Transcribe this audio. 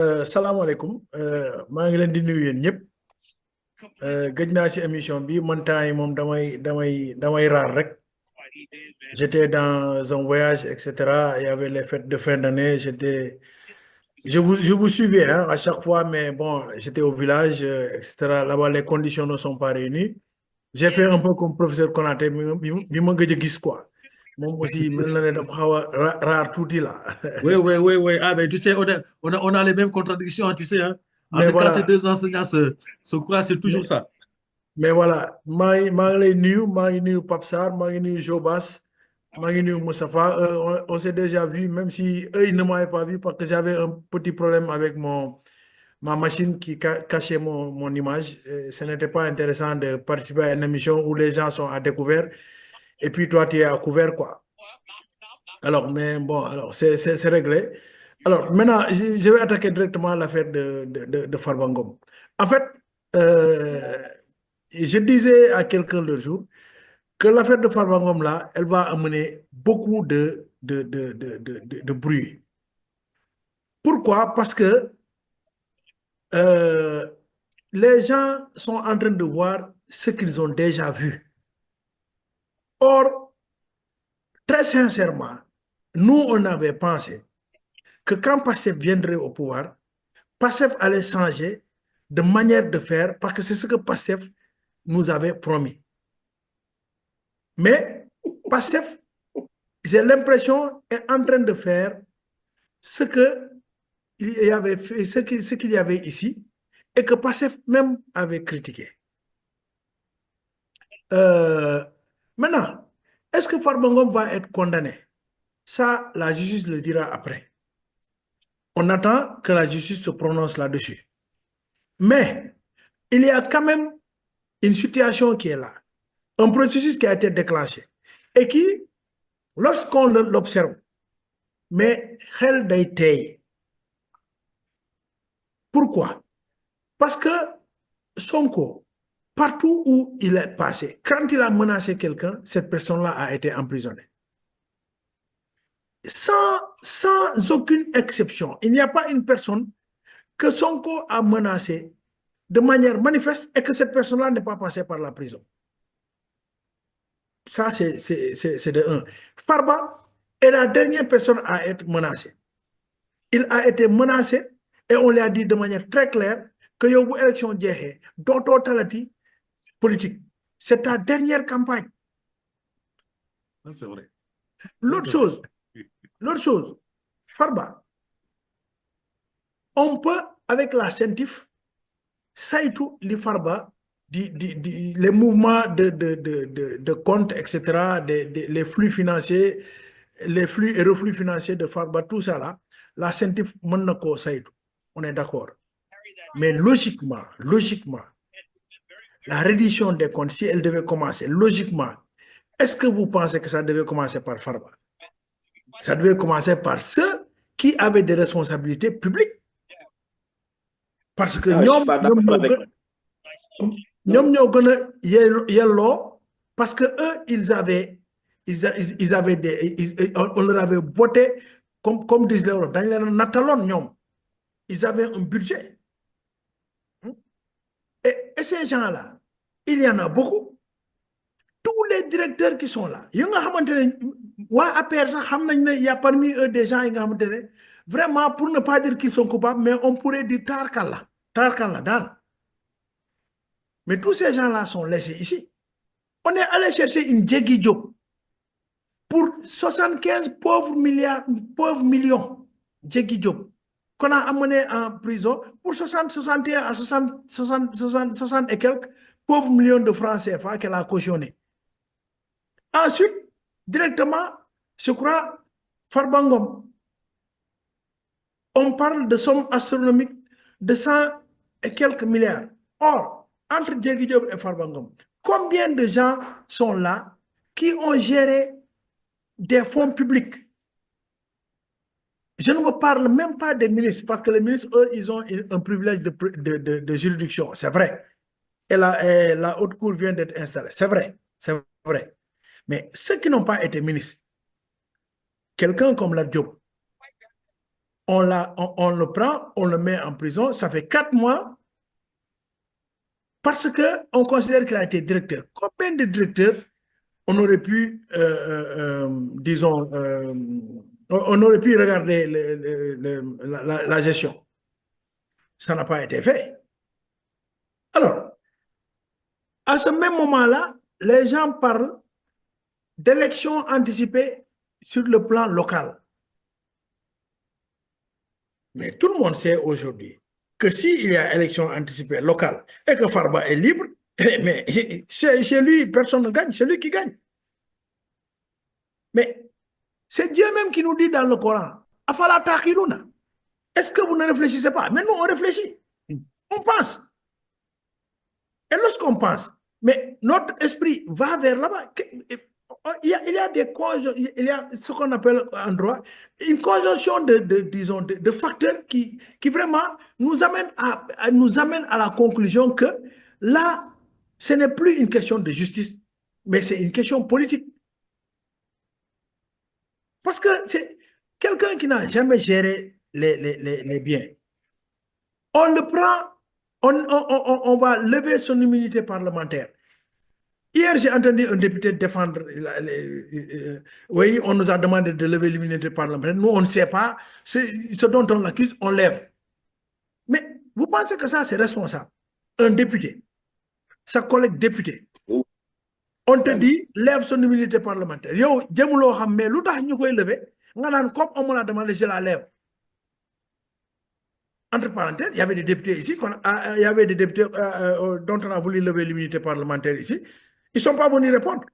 salaamaaleykum maa ngi leen di nuyu yéen ñëpp gëj naa ci émission bi man temps yi moom damay raar rek j'étais dans un voyage etc. Il y avait les fêtes de fin d'année je vous suivais hein, à chaque fois mais bon j'étais au village etc. Là-bas les conditions ne sont pas réunies j'ai fait un peu comme professeur Konaté bi ma gëj a gis quoi moom aussi mel na ne dafa xaw a raar tuuti là. Oui. Ah, ben, tu sais, on a les mêmes contradictions, hein, tu sais. Hein. Mais Quand voilà. deux enseignants se croient, c'est toujours ça. Mais voilà maa ngi lay nuyu maa ngi nuyu Pape Sarr maa ngi nuyu Jobas maa ngi nuyu Moustapha on s'est déjà vu même si eux ils ne m'avaient pas vu parce que j'avais un petit problème avec ma machine qui cachait mon image. Ce n'était pas intéressant de participer à une émission où les gens sont à découvert et puis toi tu es à couvert quoi. Alors mais bon alors c'est réglé. Alors maintenant je vais attaquer directement l'affaire de Farba Ngom. En fait je disais à quelqu'un le jour que l'affaire de Farba Ngom là, elle va amener beaucoup de bruit. Pourquoi? Parce que les gens sont en train de voir ce qu'ils ont déjà vu. Or, très sincèrement, nous, on avait pensé que quand Pastef viendrait au pouvoir, Pastef allait changer de manière de faire parce que c'est ce que Pastef nous avait promis. Mais Pastef, j'ai l'impression, est en train de faire ce qu'il y avait fait, ce qu'il y avait ici, et que Pastef même avait critiqué. Maintenant, est-ce que Farba Ngom va être condamné? Ça, la justice le dira après. On attend que la justice se prononce là-dessus. Mais il y a quand même une situation qui est là, un processus qui a été déclenché, et qui, lorsqu'on l'observe, mais xel day tey. Pourquoi? Parce que Sonko, partout où il est passé, quand il a menacé quelqu'un, cette personne-là a été emprisonnée. Sans aucune exception. Il n'y a pas une personne que Sonko a menacé de manière manifeste et que cette personne-là n'est pas passée par la prison. Ça, c'est de un. Farba est la dernière personne à être menacée. Il a été menacé et on lui a dit de manière très claire que yow bu élection jeexee dootoo talati politique. C'est ta dernière campagne. C'est vrai. L'autre chose, Farba, on peut, avec la CENTIF, saytu li Farba, les mouvements de comptes, etc., les flux financiers, les flux et reflux financiers de Farba, tout ça là, la CENTIF mën na koo saytu. On est d'accord. Mais logiquement, la reddition des comptes, si elle devait commencer, logiquement, est-ce que vous pensez que ça devait commencer par Farba? Ça devait commencer par ceux qui avaient des responsabilités publiques. Parce que parce que eux, on leur avait voté, comme disent les autres, ils avaient un budget. Et ces gens-là, il y en a beaucoup. Tous les directeurs qui sont là, il y a parmi eux des gens qui vraiment, pour ne pas dire qu'ils sont coupables, mais on pourrait dire Tarkalla, Dan. Mais tous ces gens-là sont laissés ici. On est allé chercher une Djegui Diop pour 75 pauvres millions. Djegui Diop, qu'on a amené en prison pour 61 à 60 et quelques pauvres millions de francs CFA qu'elle a cautionné. Ensuite, directement, je crois, Farba Ngom. On parle de sommes astronomiques de 100 et quelques milliards. Or, entre Djegui Diop et Farba Ngom, combien de gens sont là qui ont géré des fonds publics? Je ne me parle même pas des ministres, parce que les ministres, eux, ils ont un privilège de juridiction, c'est vrai. Et la haute cour vient d'être installée, c'est vrai. Mais ceux qui n'ont pas été ministres, quelqu'un comme la Diop, on le prend, on le met en prison, ça fait 4 mois, parce qu'on considère qu'il a été directeur. Combien de directeurs on aurait pu, disons, on aurait pu regarder la gestion? Ça n'a pas été fait. Alors, à ce même moment-là, les gens parlent d'élections anticipées sur le plan local. Mais tout le monde sait aujourd'hui que s'il y a élection anticipée locale et que Farba est libre, mais chez lui, personne ne gagne, c'est lui qui gagne. Mais c'est Dieu même qui nous dit dans le Coran, Afala taqiluna. Est-ce que vous ne réfléchissez pas? Mais nous, on réfléchit. On pense. Et lorsqu'on pense, mais notre esprit va vers là-bas. Il y a des conjonctions, il y a ce qu'on appelle en droit une conjonction disons, de facteurs qui vraiment nous amènent à la conclusion que là, ce n'est plus une question de justice, mais c'est une question politique. Parce que c'est quelqu'un qui n'a jamais géré les biens. On le prend, on va lever son immunité parlementaire. Hier, j'ai entendu un député défendre, oui, on nous a demandé de lever l'immunité parlementaire. Nous, on ne sait pas ce dont on l'accuse, on lève. Mais vous pensez que ça, c'est responsable? Un député, sa collègue député, on te dit, lève son immunité parlementaire. Yo, djemoulo xamé, lutax ñukoy lever, nga nan comme on me l'a demandé, je la lève. Entre parenthèses, il y avait des députés ici, il y avait des députés dont on a voulu lever l'immunité parlementaire ici. Ils ne sont pas venus répondre.